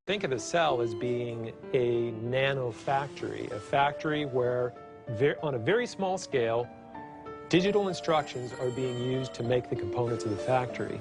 Think of a cell as being a nanofactory, a factory where, on a very small scale, digital instructions are being used to make the components of the factory.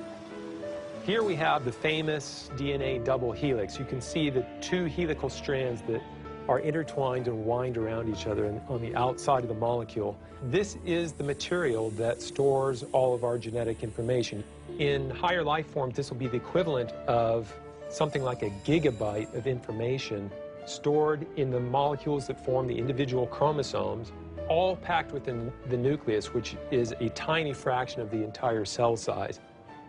Here we have the famous DNA double helix. You can see the two helical strands that are intertwined and wind around each other on the outside of the molecule. This is the material that stores all of our genetic information. In higher life forms, this will be the equivalent of something like a gigabyte of information stored in the molecules that form the individual chromosomes, all packed within the nucleus, which is a tiny fraction of the entire cell size.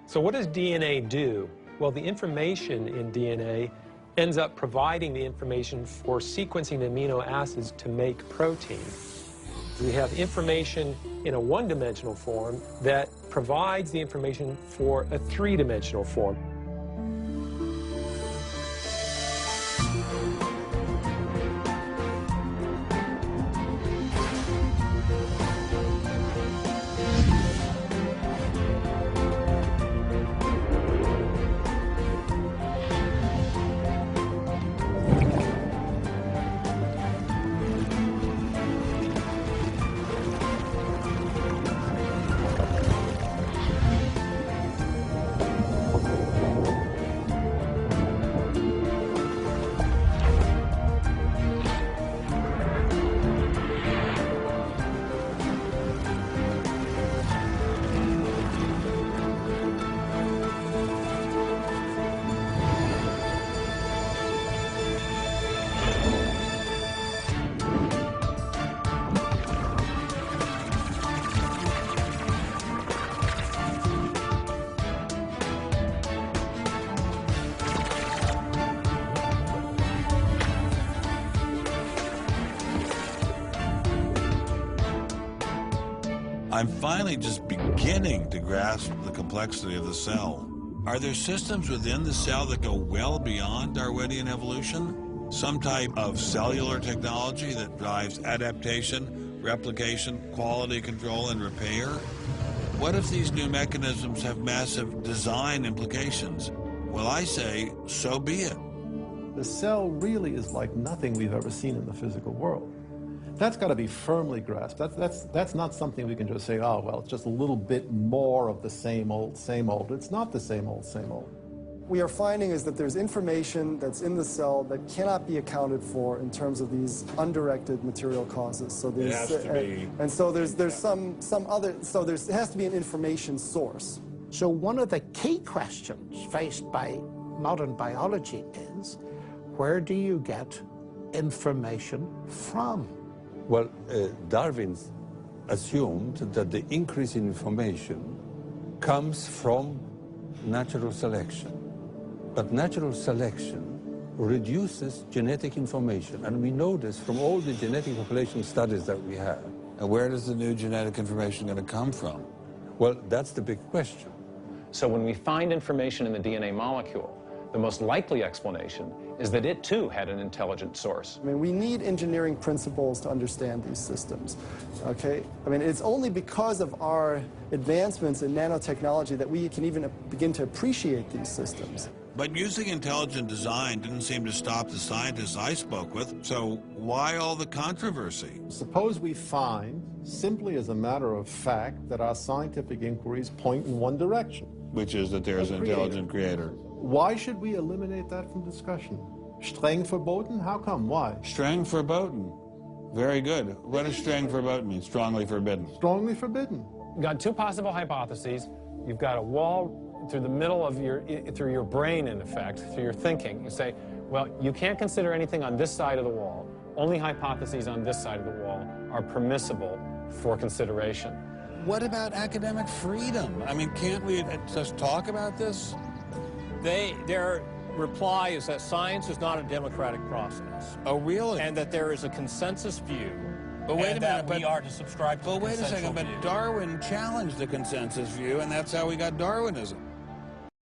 So what does DNA do? Well, the information in DNA ends up providing the information for sequencing amino acids to make protein. We have information in a one-dimensional form that provides the information for a three-dimensional form. I'm finally just beginning to grasp the complexity of the cell. Are there systems within the cell that go well beyond Darwinian evolution? Some type of cellular technology that drives adaptation, replication, quality control, and repair? What if these new mechanisms have massive design implications? Well, I say, so be it. The cell really is like nothing we've ever seen in the physical world. That's got to be firmly grasped. That's not something we can just say, oh, well, it's just a little bit more of the same old, same old. It's not the same old, same old. We are finding is that there's information that's in the cell that cannot be accounted for in terms of these undirected material causes. So there's, it has to be. And so there's some other, so it has to be an information source. So one of the key questions faced by modern biology is, where do you get information from? Well, Darwin assumed that the increase in information comes from natural selection. But natural selection reduces genetic information, and we know this from all the genetic population studies that we have. And where does the new genetic information going to come from? Well, that's the big question. So when we find information in the DNA molecule, the most likely explanation is that it too had an intelligent source. I mean, we need engineering principles to understand these systems, okay? I mean, it's only because of our advancements in nanotechnology that we can even begin to appreciate these systems. But using intelligent design didn't seem to stop the scientists I spoke with, so why all the controversy? Suppose we find, simply as a matter of fact, that our scientific inquiries point in one direction. Which is that there's an intelligent creator. Why should we eliminate that from discussion? Streng verboten? How come? Why? Streng verboten. Very good. What does streng verboten mean? Strongly forbidden. Strongly forbidden. You've got two possible hypotheses. You've got a wall through the middle of through your brain, in effect, through your thinking. You say, well, you can't consider anything on this side of the wall. Only hypotheses on this side of the wall are permissible for consideration. What about academic freedom? I mean, can't we just talk about this? Their reply is that science is not a democratic process. Oh, really? And that there is a consensus view. But wait a minute, we are to subscribe to the wait a second, but view. Darwin challenged the consensus view, and that's how we got Darwinism.